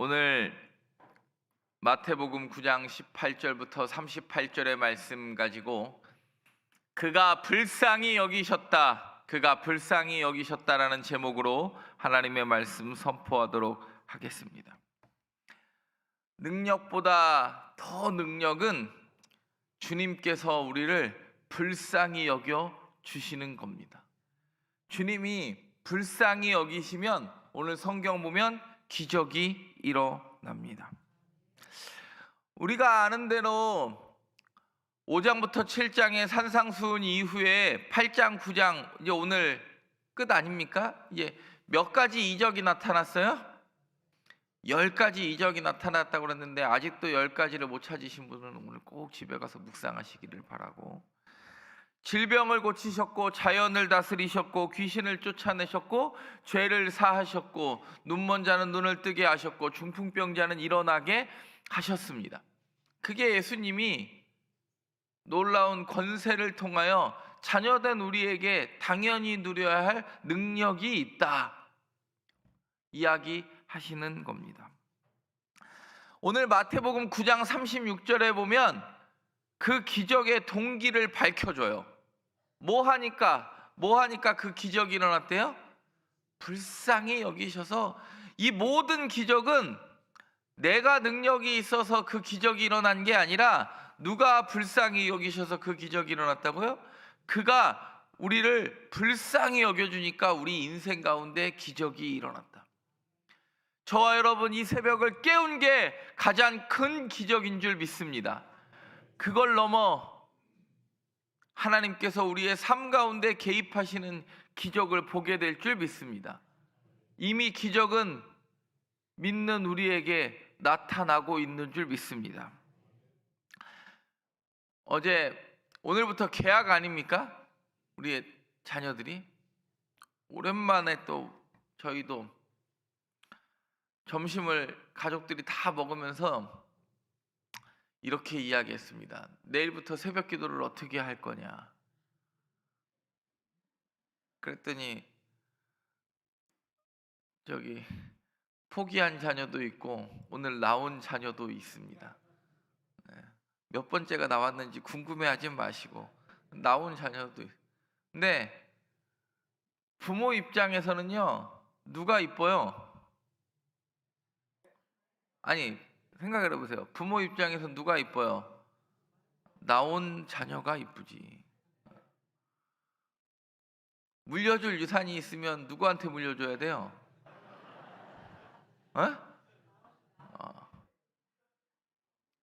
오늘 마태복음 9장 18절부터 38절의 말씀 가지고 그가 불쌍히 여기셨다라는 제목으로 하나님의 말씀 선포하도록 하겠습니다. 능력보다 더 능력은 주님께서 우리를 불쌍히 여겨 주시는 겁니다. 주님이 불쌍히 여기시면 오늘 성경 보면 기적이 일어납니다. 우리가 아는 대로 5장부터 7장의 산상수훈 이후에 8장, 9장 이제 오늘 끝 아닙니까? 이제 몇 가지 이적이 나타났어요? 10가지 이적이 나타났다고 그랬는데 아직도 10가지를 못 찾으신 분은 오늘 꼭 집에 가서 묵상하시기를 바라고, 질병을 고치셨고 자연을 다스리셨고 귀신을 쫓아내셨고 죄를 사하셨고 눈먼 자는 눈을 뜨게 하셨고 중풍병자는 일어나게 하셨습니다. 그게 예수님이 놀라운 권세를 통하여 자녀된 우리에게 당연히 누려야 할 능력이 있다 이야기하시는 겁니다. 오늘 마태복음 9장 36절에 보면 그 기적의 동기를 밝혀줘요. 뭐 하니까 그 기적이 일어났대요? 불쌍히 여기셔서. 이 모든 기적은 내가 능력이 있어서 그 기적이 일어난 게 아니라 누가 불쌍히 여기셔서 그 기적이 일어났다고요? 그가 우리를 불쌍히 여겨주니까 우리 인생 가운데 기적이 일어났다. 저와 여러분 이 새벽을 깨운 게 가장 큰 기적인 줄 믿습니다. 그걸 넘어 하나님께서 우리의 삶 가운데 개입하시는 기적을 보게 될 줄 믿습니다. 이미 기적은 믿는 우리에게 나타나고 있는 줄 믿습니다. 오늘부터 개학 아닙니까? 우리의 자녀들이 오랜만에 또 저희도 점심을 가족들이 다 먹으면서 이렇게 이야기했습니다. 내일부터 새벽 기도를 어떻게 할 거냐. 그랬더니 포기한 자녀도 있고 오늘 나온 자녀도 있습니다. 몇 번째가 나왔는지 궁금해하지 마시고 나온 자녀도 근데 부모 입장에서는요, 누가 이뻐요? 아니, 생각을 해보세요. 부모 입장에서 누가 이뻐요? 나온 자녀가 이쁘지. 물려줄 유산이 있으면 누구한테 물려줘야 돼요?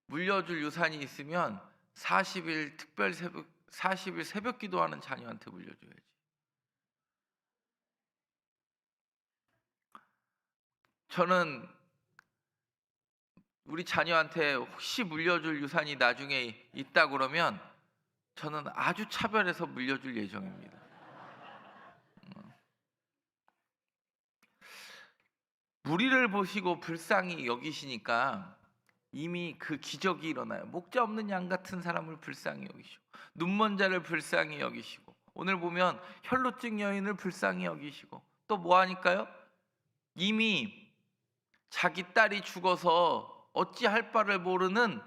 물려줄 유산이 있으면 40일 새벽 기도하는 자녀한테 물려줘야지. 저는 우리 자녀한테 혹시 물려줄 유산이 나중에 있다 그러면 저는 아주 차별해서 물려줄 예정입니다. 무리를 보시고 불쌍히 여기시니까 이미 그 기적이 일어나요. 목자 없는 양 같은 사람을 불쌍히 여기시고 눈먼 자를 불쌍히 여기시고 오늘 보면 혈루증 여인을 불쌍히 여기시고 또 뭐 하니까요? 이미 자기 딸이 죽어서 어찌할 바를 모르는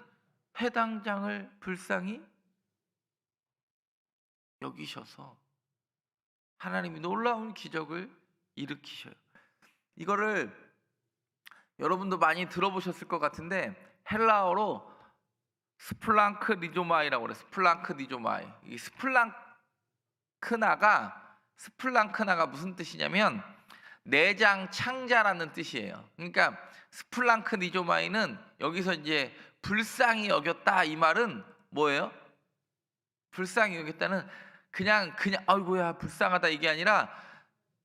회당장을 불쌍히 여기셔서 하나님이 놀라운 기적을 일으키셔요. 이거를 여러분도 많이 들어보셨을 것 같은데 헬라어로 스플랑크니조마이라고 그래요. 스플랑크니조마이. 이 스플랑크나가 무슨 뜻이냐면 내장 창자라는 뜻이에요. 그러니까 스플랑크니조마이는 여기서 이제 불쌍히 여겼다 이 말은 뭐예요? 불쌍히 여겼다는 그냥 아이고야 불쌍하다 이게 아니라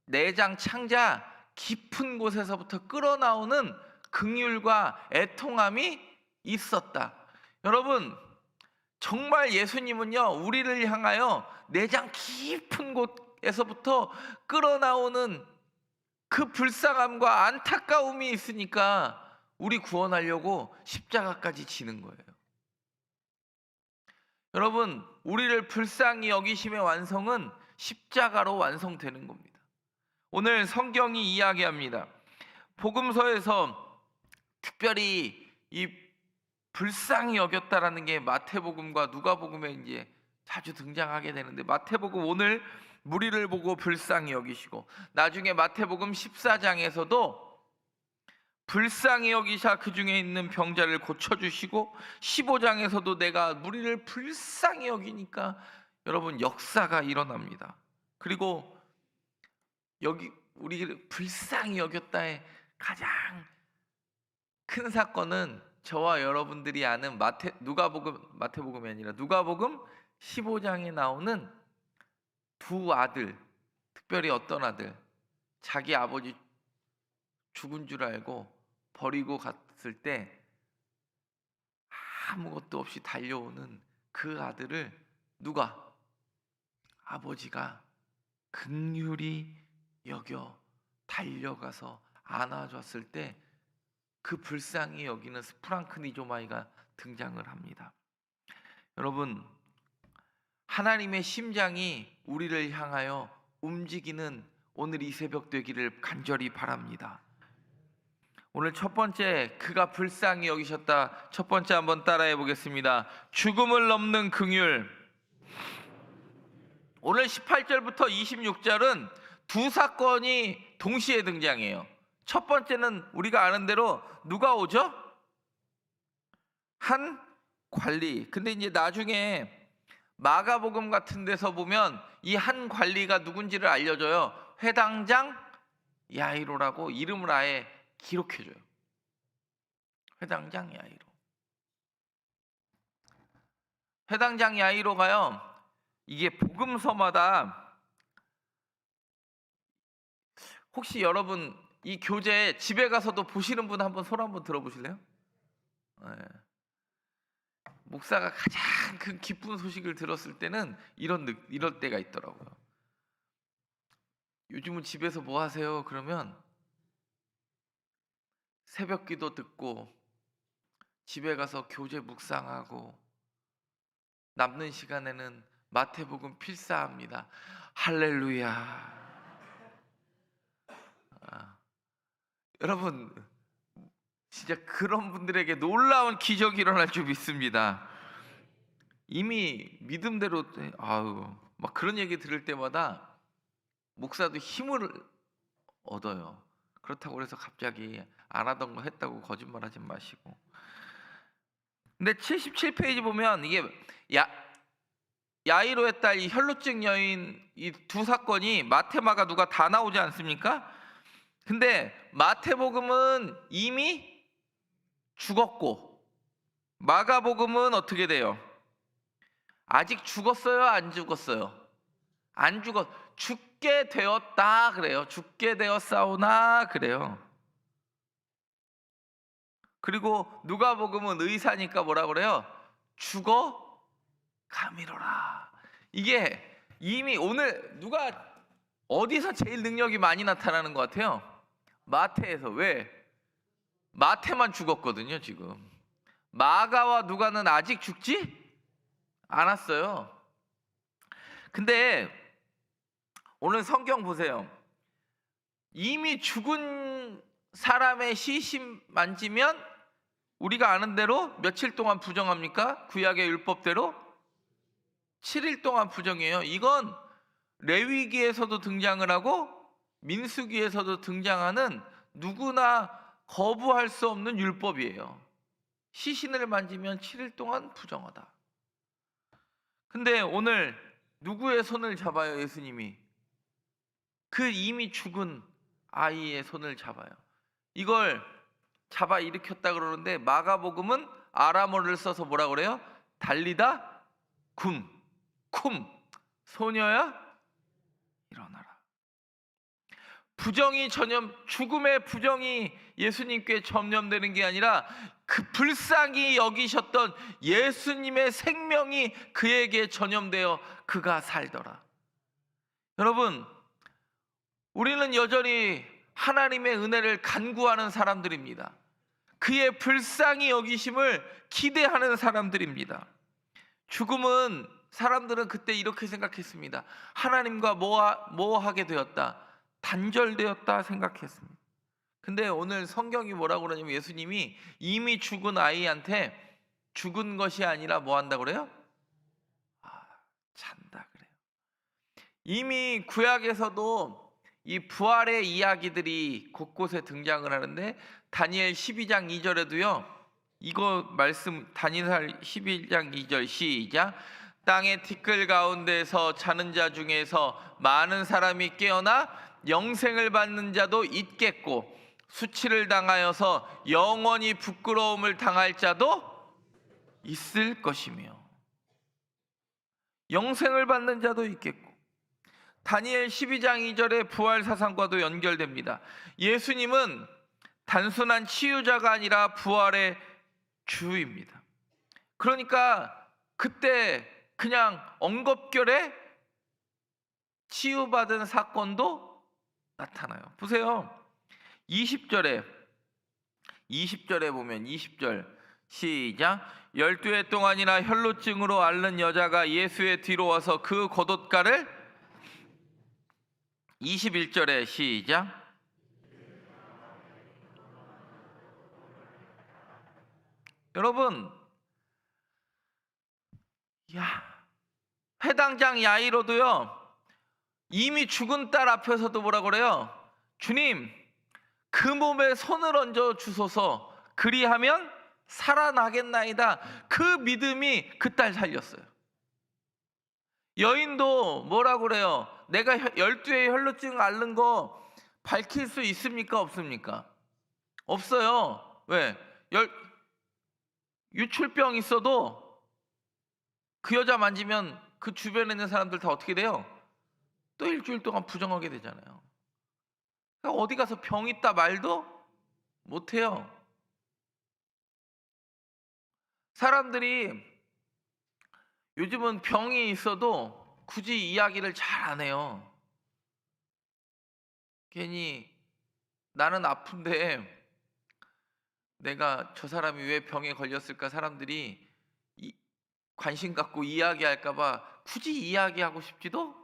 내장 창자 깊은 곳에서부터 끌어나오는 긍휼과 애통함이 있었다. 여러분 정말 예수님은요 우리를 향하여 내장 깊은 곳에서부터 끌어나오는 그 불쌍함과 안타까움이 있으니까 우리 구원하려고 십자가까지 지는 거예요. 여러분 우리를 불쌍히 여기심의 완성은 십자가로 완성되는 겁니다. 오늘 성경이 이야기합니다. 복음서에서 특별히 이 불쌍히 여겼다라는 게 마태복음과 누가복음에 이제 자주 등장하게 되는데, 마태복음 오늘 무리를 보고 불쌍히 여기시고, 나중에 마태복음 14장에서도 불쌍히 여기사 그 중에 있는 병자를 고쳐주시고, 15장에서도 내가 무리를 불쌍히 여기니까 여러분 역사가 일어납니다. 그리고 여기 우리를 불쌍히 여겼다의 가장 큰 사건은 저와 여러분들이 아는 마태복음이 아니라 누가복음 15장에 나오는 두 아들, 특별히 어떤 아들, 자기 아버지 죽은 줄 알고 버리고 갔을 때 아무것도 없이 달려오는 그 아들을 아버지가 긍휼히 여겨 달려가서 안아줬을 때 그 불쌍히 여기는 스프랑크니조마이가 등장을 합니다. 여러분, 하나님의 심장이 우리를 향하여 움직이는 오늘 이 새벽 되기를 간절히 바랍니다. 오늘 첫 번째, 그가 불쌍히 여기셨다. 첫 번째 한번 따라해 보겠습니다. 죽음을 넘는 긍휼. 오늘 18절부터 26절은 두 사건이 동시에 등장해요. 첫 번째는 우리가 아는 대로 누가 오죠? 한 관리. 근데 이제 나중에 마가복음 같은 데서 보면 이 한 관리가 누군지를 알려줘요. 회당장 야이로라고 이름을 아예 기록해줘요. 회당장 야이로. 회당장 야이로가요, 이게 복음서마다, 혹시 여러분 이 교재 집에 가서도 보시는 분 한번 손 한번 들어보실래요? 네. 목사가 가장 큰 기쁜 소식을 들었을 때는 이럴 때가 있더라고요. 요즘은 집에서 뭐 하세요? 그러면 새벽 기도 듣고 집에 가서 교재 묵상하고 남는 시간에는 마태복음 필사합니다. 할렐루야. 여러분, 진짜 그런 분들에게 놀라운 기적이 일어날 줄 믿습니다. 이미 믿음대로 막 그런 얘기 들을 때마다 목사도 힘을 얻어요. 그렇다고 해서 갑자기 안 하던 거 했다고 거짓말하지 마시고. 근데 77페이지 보면 이게 야이로의 딸 이 혈루증 여인 이 두 사건이 마테마가 누가 다 나오지 않습니까? 근데 마태복음은 이미 죽었고 마가복음은 어떻게 돼요? 아직 죽었어요? 안 죽었어요? 안 죽게 되었다 그래요. 죽게 되었사오나 그래요. 그리고 누가복음은 의사니까 뭐라 그래요? 죽어 가미로라. 이게 이미 오늘 누가 어디서 제일 능력이 많이 나타나는 것 같아요? 마태에서. 왜? 마태만 죽었거든요 지금. 마가와 누가는 아직 죽지 않았어요. 근데 오늘 성경 보세요. 이미 죽은 사람의 시신 만지면 우리가 아는 대로 며칠 동안 부정합니까? 구약의 율법대로 7일 동안 부정해요. 이건 레위기에서도 등장을 하고 민수기에서도 등장하는 누구나 거부할 수 없는 율법이에요. 시신을 만지면 7일 동안 부정하다. 근데 오늘 누구의 손을 잡아요? 예수님이 그 이미 죽은 아이의 손을 잡아요. 이걸 잡아 일으켰다 그러는데 마가복음은 아람어를 써서 뭐라 그래요? 달리다 쿰 소녀야 일어나라. 죽음의 부정이 예수님께 전염되는 게 아니라 그 불쌍히 여기셨던 예수님의 생명이 그에게 전염되어 그가 살더라. 여러분, 우리는 여전히 하나님의 은혜를 간구하는 사람들입니다. 그의 불쌍히 여기심을 기대하는 사람들입니다. 죽음은 사람들은 그때 이렇게 생각했습니다. 하나님과 뭐 하게 되었다, 단절되었다 생각했습니다. 근데 오늘 성경이 뭐라고 그러냐면 예수님이 이미 죽은 아이한테 죽은 것이 아니라 뭐 한다고 그래요? 잔다 그래요. 이미 구약에서도 이 부활의 이야기들이 곳곳에 등장을 하는데 다니엘 12장 2절에도요. 이거 말씀 다니엘 11장 2절 시작. 땅의 티끌 가운데서 자는 자 중에서 많은 사람이 깨어나 영생을 받는 자도 있겠고 수치를 당하여서 영원히 부끄러움을 당할 자도 있을 것이며 영생을 받는 자도 있겠고. 다니엘 12장 2절의 부활 사상과도 연결됩니다. 예수님은 단순한 치유자가 아니라 부활의 주입니다. 그러니까 그때 그냥 엉겁결에 치유받은 사건도 나타나요. 보세요. 20절에 보면 20절 시작. 12해 동안이나 혈루증으로 앓는 여자가 예수의 뒤로 와서 그 겉옷가를 21절에 시작. 여러분, 회당장 야이로도요 이미 죽은 딸 앞에서도 뭐라 그래요? 주님, 그 몸에 손을 얹어 주소서. 그리하면 살아나겠나이다. 그 믿음이 그 딸 살렸어요. 여인도 뭐라 그래요? 내가 12의 혈루증 앓는 거 밝힐 수 있습니까? 없습니까? 없어요. 왜? 유출병 있어도 그 여자 만지면 그 주변에 있는 사람들 다 어떻게 돼요? 또 일주일 동안 부정하게 되잖아요. 그러니까 어디 가서 병 있다 말도 못해요. 사람들이 요즘은 병이 있어도 굳이 이야기를 잘 안 해요. 괜히 나는 아픈데 내가 저 사람이 왜 병에 걸렸을까 사람들이 관심 갖고 이야기할까 봐 굳이 이야기하고 싶지도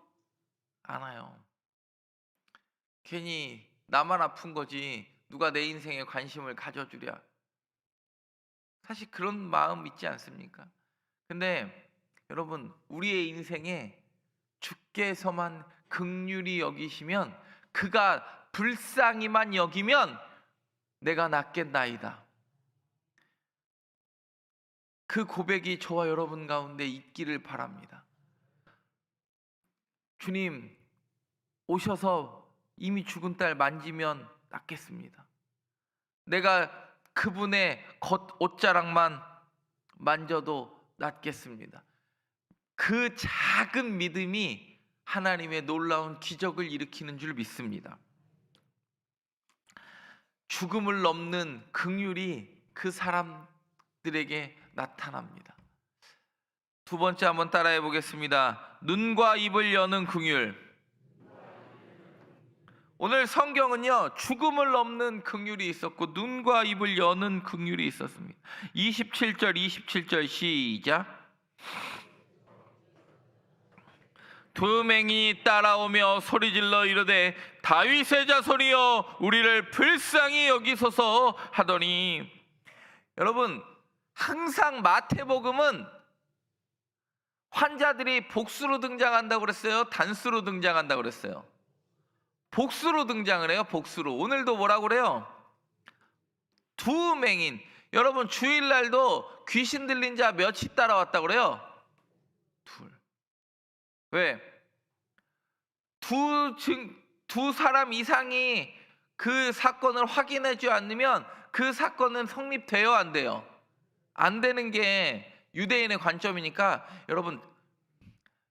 않아요. 괜히 나만 아픈 거지 누가 내 인생에 관심을 가져주랴. 사실 그런 마음 있지 않습니까? 근데 여러분, 우리의 인생에 주께서만 긍휼히 여기시면, 그가 불쌍히만 여기면 내가 낫겠나이다. 그 고백이 저와 여러분 가운데 있기를 바랍니다. 주님, 오셔서 이미 죽은 딸 만지면 낫겠습니다. 내가 그분의 겉옷자락만 만져도 낫겠습니다. 그 작은 믿음이 하나님의 놀라운 기적을 일으키는 줄 믿습니다. 죽음을 넘는 긍휼이 그 사람들에게 나타납니다. 두 번째 한번 따라해 보겠습니다. 눈과 입을 여는 긍휼. 오늘 성경은요, 죽음을 넘는 긍휼이 있었고 눈과 입을 여는 긍휼이 있었습니다. 27절 시작. 두 맹인이 따라오며 소리질러 이르되 다윗의 자손이여 우리를 불쌍히 여기소서 하더니. 여러분, 항상 마태복음은 환자들이 복수로 등장한다고 그랬어요? 단수로 등장한다고 그랬어요? 복수로 등장을 해요. 복수로. 오늘도 뭐라고 그래요? 두 맹인. 여러분, 주일날도 귀신 들린 자 몇이 따라왔다고 그래요? 둘. 왜? 두 사람 이상이 그 사건을 확인하지 않으면 그 사건은 성립돼요, 안 돼요? 안 되는 게 유대인의 관점이니까 여러분,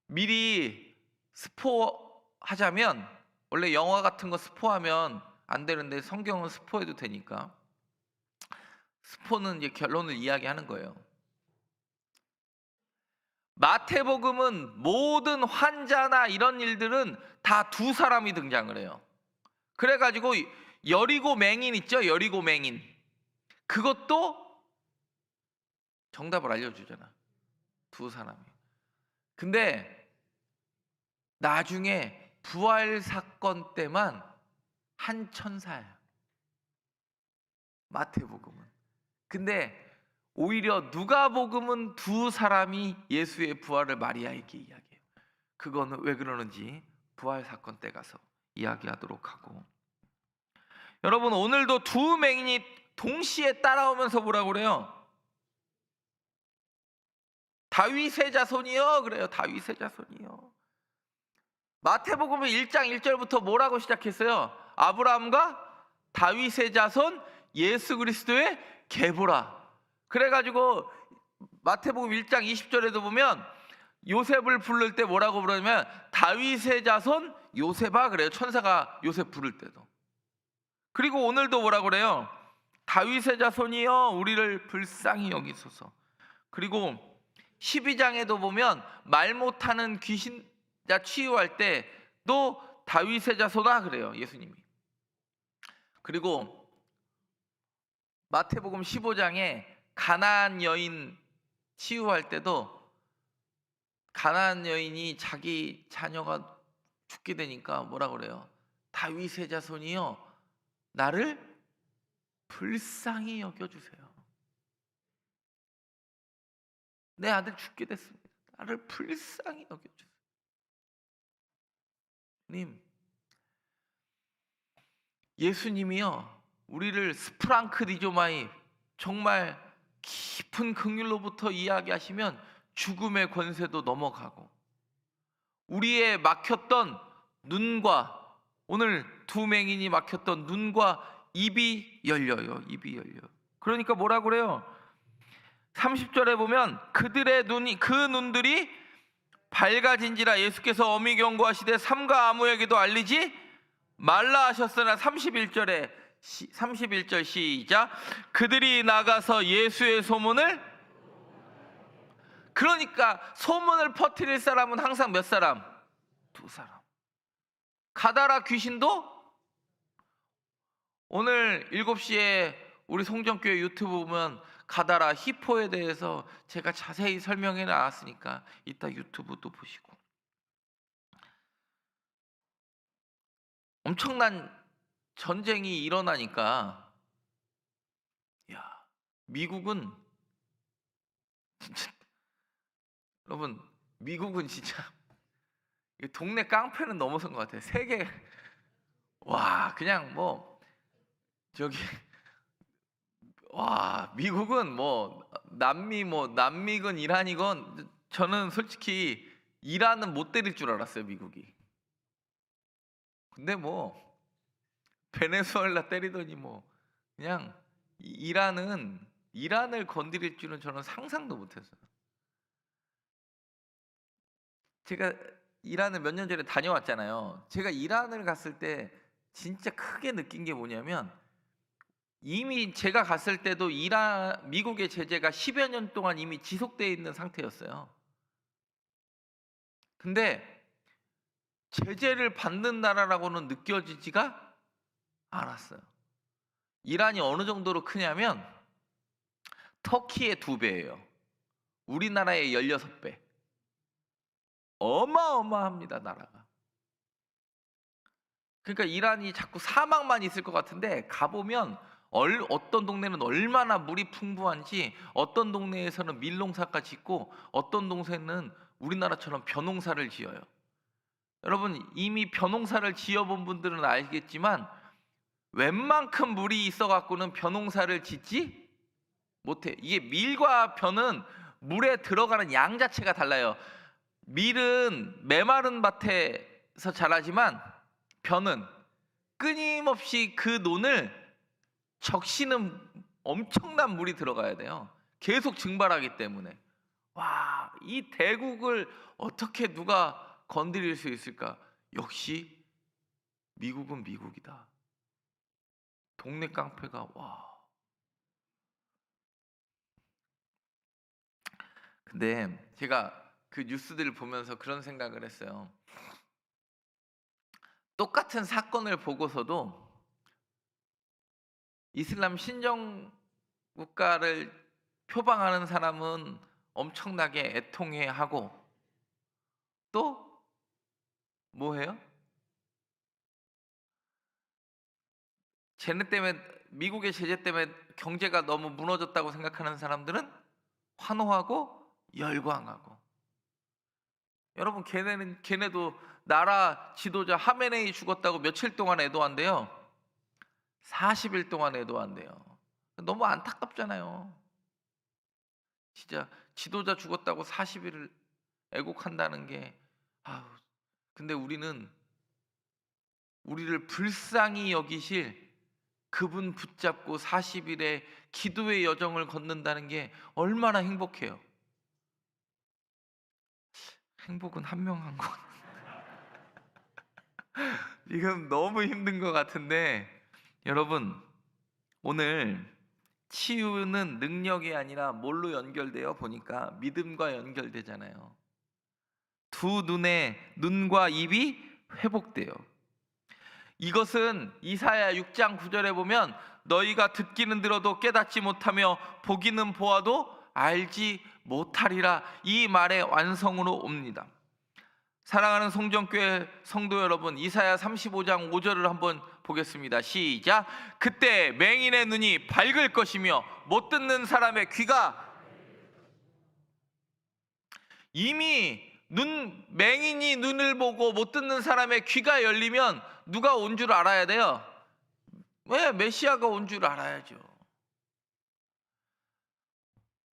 미리 스포하자면, 원래 영화 같은 거 스포하면 안 되는데 성경은 스포해도 되니까 스포는 이제 결론을 이야기하는 거예요. 마태복음은 모든 환자나 이런 일들은 다 두 사람이 등장을 해요. 그래가지고 여리고 맹인 있죠? 여리고 맹인. 그것도 정답을 알려주잖아. 두 사람이. 근데 나중에 부활 사건 때만 한 천사야. 마태복음은. 근데 오히려 누가복음은 두 사람이 예수의 부활을 마리아에게 이야기해요. 그거는 왜 그러는지 부활 사건 때 가서 이야기하도록 하고, 여러분 오늘도 두 맹인이 동시에 따라오면서 뭐라고 그래요? 다윗의 자손이요 그래요. 다윗의 자손이요. 마태복음은 1장 1절부터 뭐라고 시작했어요? 아브라함과 다윗의 자손 예수 그리스도의 계보라. 그래가지고 마태복음 1장 20절에도 보면 요셉을 부를 때 뭐라고 부르냐면 다윗의 자손 요셉아 그래요. 천사가 요셉 부를 때도. 그리고 오늘도 뭐라고 그래요? 다윗의 자손이여 우리를 불쌍히 여기소서. 그리고 12장에도 보면 말 못하는 귀신자 치유할 때도 다윗의 자손아 그래요, 예수님이. 그리고 마태복음 15장에 가나안 여인 치유할 때도 가나안 여인이 자기 자녀가 죽게 되니까 뭐라 그래요? 다윗의 자손이여 나를 불쌍히 여겨주세요. 내 아들 죽게 됐습니다. 나를 불쌍히 여겨주세요. 님, 예수님이요 우리를 스프랑크디조마이 정말 깊은 긍휼로부터 이야기하시면 죽음의 권세도 넘어가고 우리의 막혔던 눈과 오늘 두 맹인이 막혔던 눈과 입이 열려요. 입이 열려. 그러니까 뭐라 그래요? 30절에 보면 그들의 눈이 그 눈들이 밝아진지라 예수께서 엄히 경고하시되 삼가 아무에게도 알리지 말라 하셨으나 31절 시작 그들이 나가서 예수의 소문을 그러니까 소문을 퍼뜨릴 사람은 항상 몇 사람? 두 사람. 가다라 귀신도 오늘 7시에 우리 송정교회 유튜브 보면 가다라 히포에 대해서 제가 자세히 설명해 놨으니까 이따 유튜브도 보시고 엄청난 전쟁이 일어나니까 야 미국은 진짜 여러분 미국은 진짜 동네 깡패는 넘어선 것 같아요. 세계 와 그냥 뭐 저기 와 미국은 뭐 남미건 이란이건 저는 솔직히 이란은 못 때릴 줄 알았어요 미국이. 근데 뭐 베네수엘라 때리더니 뭐 그냥 이란을 건드릴 줄은 저는 상상도 못했어요. 제가 이란을 몇 년 전에 다녀왔잖아요. 제가 이란을 갔을 때 진짜 크게 느낀 게 뭐냐면 이미 제가 갔을 때도 미국의 제재가 10여 년 동안 이미 지속되어 있는 상태였어요. 근데 제재를 받는 나라라고는 느껴지지가 않았어요. 이란이 어느 정도로 크냐면 터키의 2배예요. 우리나라의 16배. 어마어마합니다 나라가. 그러니까 이란이 자꾸 사막만 있을 것 같은데 가보면 어떤 동네는 얼마나 물이 풍부한지 어떤 동네에서는 밀농사가 짓고 어떤 동네는 우리나라처럼 벼농사를 지어요. 여러분 이미 벼농사를 지어본 분들은 알겠지만 웬만큼 물이 있어갖고는 벼농사를 짓지 못해. 이게 밀과 벼는 물에 들어가는 양 자체가 달라요. 밀은 메마른 밭에서 자라지만 벼는 끊임없이 그 논을 적시는 엄청난 물이 들어가야 돼요. 계속 증발하기 때문에. 와, 이 대국을 어떻게 누가 건드릴 수 있을까? 역시 미국은 미국이다. 동네 깡패가 와. 근데 제가 그 뉴스들을 보면서 그런 생각을 했어요. 똑같은 사건을 보고서도 이슬람 신정 국가를 표방하는 사람은 엄청나게 애통해하고 또 뭐 해요? 쟤네 때문에 미국의 제재 때문에 경제가 너무 무너졌다고 생각하는 사람들은 환호하고 열광하고. 여러분, 걔네도 나라 지도자 하메네이 죽었다고 며칠 동안 애도한대요. 40일 동안 애도한대요. 너무 안타깝잖아요. 진짜 지도자 죽었다고 40일을 애곡한다는 게. 아우, 근데 우리는 우리를 불쌍히 여기실 그분 붙잡고 40일의 기도의 여정을 걷는다는 게 얼마나 행복해요. 행복은 한명한 것. 지금 너무 힘든 것 같은데, 여러분, 오늘 치유는 능력이 아니라 뭘로 연결돼요? 보니까 믿음과 연결되잖아요. 두 눈과 입이 회복돼요. 이것은 이사야 6장 9절에 보면 너희가 듣기는 들어도 깨닫지 못하며 보기는 보아도 알지 못하리라, 이 말의 완성으로 옵니다. 사랑하는 송정교회 성도 여러분, 이사야 35장 5절을 한번 보겠습니다. 시작. 그때 맹인의 눈이 밝을 것이며 못 듣는 사람의 귀가. 이미 맹인이 눈을 보고 못 듣는 사람의 귀가 열리면 누가 온 줄 알아야 돼요. 왜? 메시아가 온 줄 알아야죠.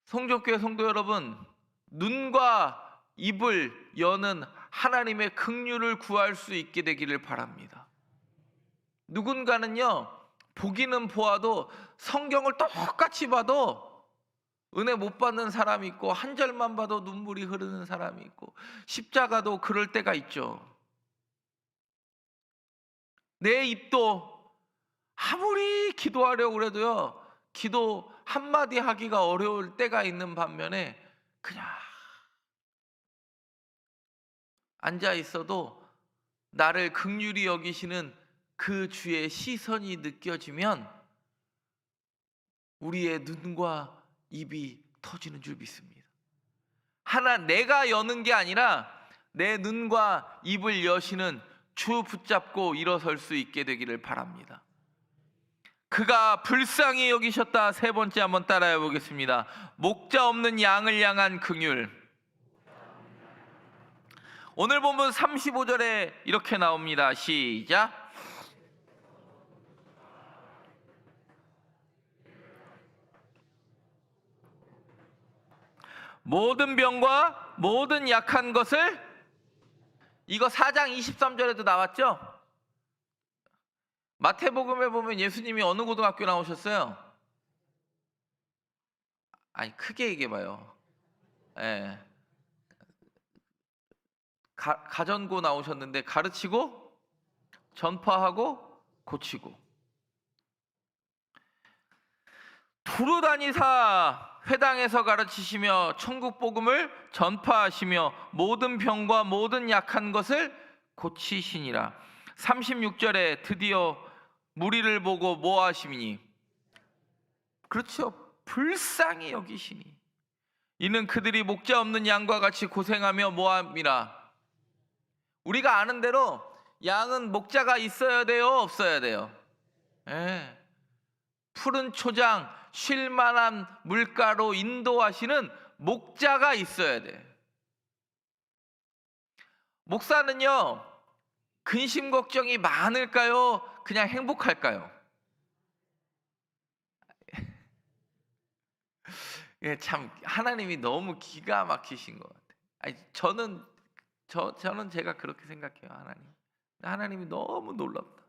송정교회 성도 여러분, 눈과 입을 여는 하나님의 긍휼을 구할 수 있게 되기를 바랍니다. 누군가는요, 보기는 보아도 성경을 똑같이 봐도 은혜 못 받는 사람이 있고, 한 절만 봐도 눈물이 흐르는 사람이 있고, 십자가도 그럴 때가 있죠. 내 입도 아무리 기도하려고 해도요, 기도 한마디 하기가 어려울 때가 있는 반면에 그냥 앉아 있어도 나를 긍휼히 여기시는 그 주의 시선이 느껴지면 우리의 눈과 입이 터지는 줄 믿습니다. 내가 여는 게 아니라 내 눈과 입을 여시는 주 붙잡고 일어설 수 있게 되기를 바랍니다. 그가 불쌍히 여기셨다. 세 번째 한번 따라해 보겠습니다. 목자 없는 양을 향한 긍휼. 오늘 본문 35절에 이렇게 나옵니다. 시작. 모든 병과 모든 약한 것을. 이거 4장 23절에도 나왔죠? 마태복음에 보면 예수님이 어느 고등학교 나오셨어요? 아니, 크게 얘기해봐요. 예. 가전고 나오셨는데 가르치고 전파하고 고치고 두루 다니사 회당에서 가르치시며 천국 복음을 전파하시며 모든 병과 모든 약한 것을 고치시니라. 36절에 드디어 무리를 보고 뭐 하시니? 그렇죠, 불쌍히 여기시니. 이는 그들이 목자 없는 양과 같이 고생하며 모함이라. 우리가 아는 대로 양은 목자가 있어야 돼요, 없어야 돼요? 예. 푸른 초장, 쉴만한 물가로 인도하시는 목자가 있어야 돼. 목사는요, 근심 걱정이 많을까요? 그냥 행복할까요? 예, 참 하나님이 너무 기가 막히신 것 같아요. 아니, 저는 제가 그렇게 생각해요. 하나님이 너무 놀랍다.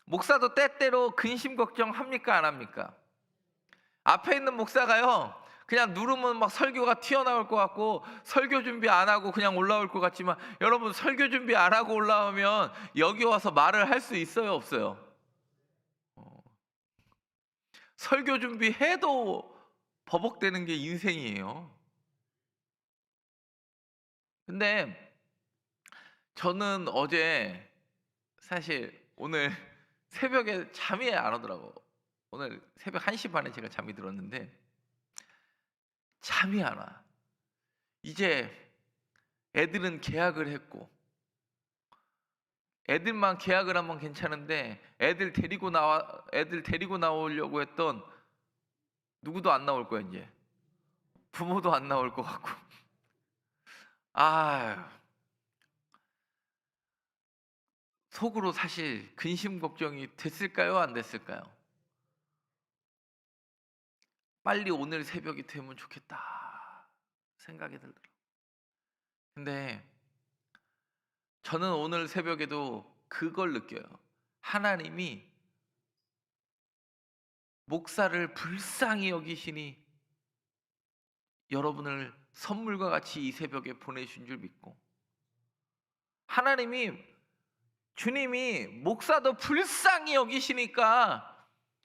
목사도 때때로 근심 걱정 합니까, 안 합니까? 앞에 있는 목사가요, 그냥 누르면 막 설교가 튀어나올 것 같고 설교 준비 안 하고 그냥 올라올 것 같지만, 여러분, 설교 준비 안 하고 올라오면 여기 와서 말을 할 수 있어요, 없어요? 설교 준비해도 버벅대는 게 인생이에요. 근데 저는 어제 사실 오늘 새벽에 잠이 안 오더라고. 오늘 새벽 1시 반에 제가 잠이 들었는데 잠이 안 와. 이제 애들은 개학을 했고 애들만 계약을 하면 괜찮은데 애들 데리고 나오려고 했던 누구도 안 나올 거야. 이제 부모도 안 나올 것 같고. 속으로 사실 근심 걱정이 됐을까요? 안 됐을까요? 빨리 오늘 새벽이 되면 좋겠다 생각이 들더라고요. 근데 저는 오늘 새벽에도 그걸 느껴요. 하나님이 목사를 불쌍히 여기시니 여러분을 선물과 같이 이 새벽에 보내신 줄 믿고, 주님이 목사도 불쌍히 여기시니까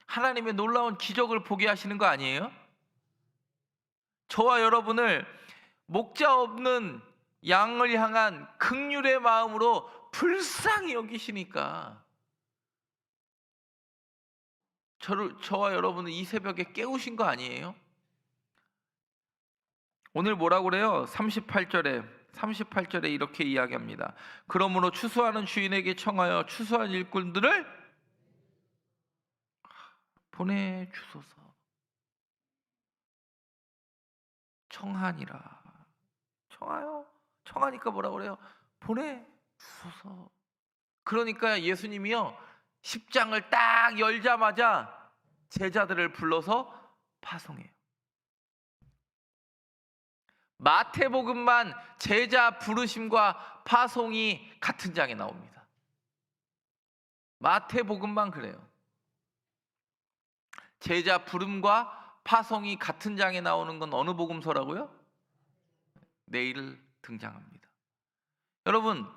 하나님의 놀라운 기적을 보게 하시는 거 아니에요? 저와 여러분을 목자 없는 양을 향한 긍휼의 마음으로 불쌍히 여기시니까 저와 여러분을 이 새벽에 깨우신 거 아니에요? 오늘 뭐라고 그래요? 38절에 이렇게 이야기합니다. 그러므로 추수하는 주인에게 청하여 추수한 일꾼들을 보내주소서. 청하니라. 청하니까 뭐라고 그래요? 보내주소서. 그러니까 예수님이요, 십장을 딱 열자마자 제자들을 불러서 파송해요. 마태복음만 제자 부르심과 파송이 같은 장에 나옵니다. 마태복음만 그래요. 제자 부름과 파송이 같은 장에 나오는 건 어느 복음서라고요? 내일 등장합니다. 여러분,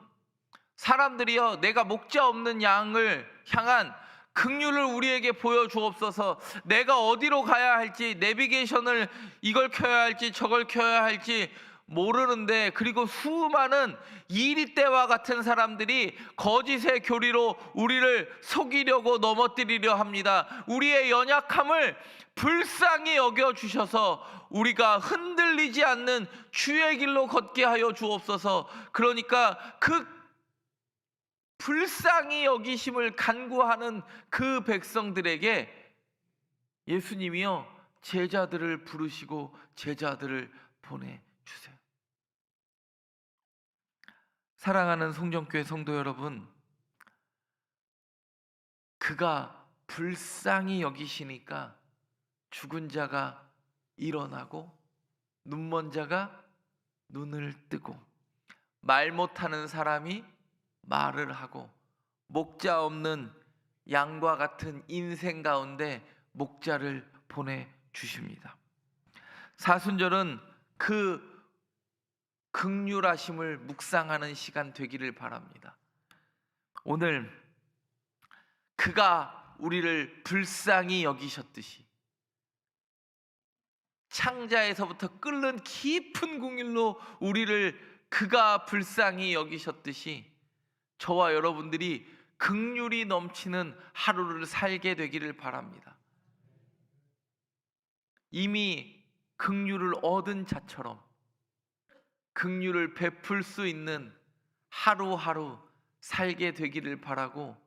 사람들이요, 내가 목자 없는 양을 향한 긍휼을 우리에게 보여주옵소서. 내가 어디로 가야 할지, 내비게이션을 이걸 켜야 할지 저걸 켜야 할지 모르는데, 그리고 수많은 이리떼와 같은 사람들이 거짓의 교리로 우리를 속이려고 넘어뜨리려 합니다. 우리의 연약함을 불쌍히 여겨주셔서 우리가 흔들리지 않는 주의 길로 걷게 하여 주옵소서. 그러니까 그 불쌍히 여기심을 간구하는 그 백성들에게 예수님이요, 제자들을 부르시고 제자들을 보내주세요. 사랑하는 송정교회 성도 여러분, 그가 불쌍히 여기시니까 죽은 자가 일어나고 눈먼 자가 눈을 뜨고 말 못하는 사람이 말을 하고 목자 없는 양과 같은 인생 가운데 목자를 보내주십니다. 사순절은 그 긍휼하심을 묵상하는 시간 되기를 바랍니다. 오늘 그가 우리를 불쌍히 여기셨듯이 창자에서부터 끓는 깊은 긍휼로 우리를 그가 불쌍히 여기셨듯이 저와 여러분들이 긍휼이 넘치는 하루를 살게 되기를 바랍니다. 이미 긍휼을 얻은 자처럼 긍휼을 베풀 수 있는 하루하루 살게 되기를 바라고,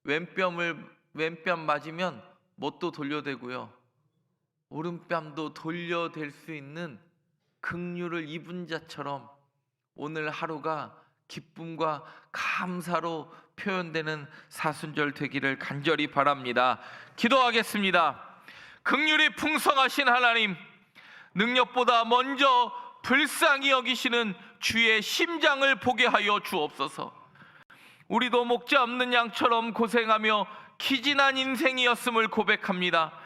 왼뺨 맞으면 못도 돌려대고요, 오른뺨도 돌려댈 수 있는 긍휼을 입은 자처럼 오늘 하루가 기쁨과 감사로 표현되는 사순절 되기를 간절히 바랍니다. 기도하겠습니다. 긍휼이 풍성하신 하나님, 능력보다 먼저 불쌍히 여기시는 주의 심장을 보게 하여 주옵소서. 우리도 목자 없는 양처럼 고생하며 기진한 인생이었음을 고백합니다.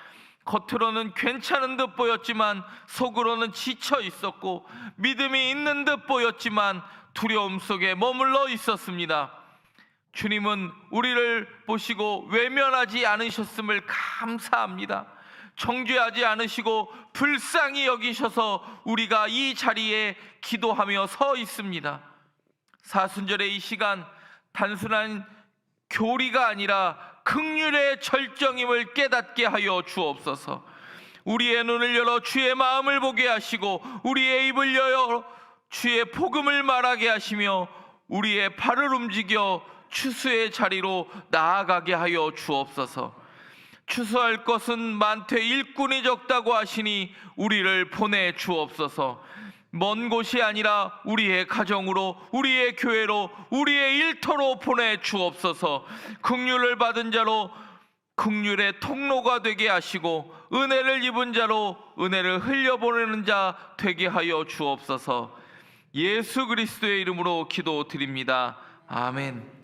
겉으로는 괜찮은 듯 보였지만 속으로는 지쳐 있었고, 믿음이 있는 듯 보였지만 두려움 속에 머물러 있었습니다. 주님은 우리를 보시고 외면하지 않으셨음을 감사합니다. 정죄하지 않으시고 불쌍히 여기셔서 우리가 이 자리에 기도하며 서 있습니다. 사순절의 이 시간, 단순한 교리가 아니라 긍휼의 절정임을 깨닫게 하여 주옵소서. 우리의 눈을 열어 주의 마음을 보게 하시고 우리의 입을 열어 주의 복음을 말하게 하시며 우리의 발을 움직여 추수의 자리로 나아가게 하여 주옵소서. 추수할 것은 많되 일꾼이 적다고 하시니 우리를 보내 주옵소서. 먼 곳이 아니라 우리의 가정으로, 우리의 교회로, 우리의 일터로 보내 주옵소서. 긍휼을 받은 자로 긍휼의 통로가 되게 하시고, 은혜를 입은 자로 은혜를 흘려보내는 자 되게 하여 주옵소서. 예수 그리스도의 이름으로 기도드립니다. 아멘.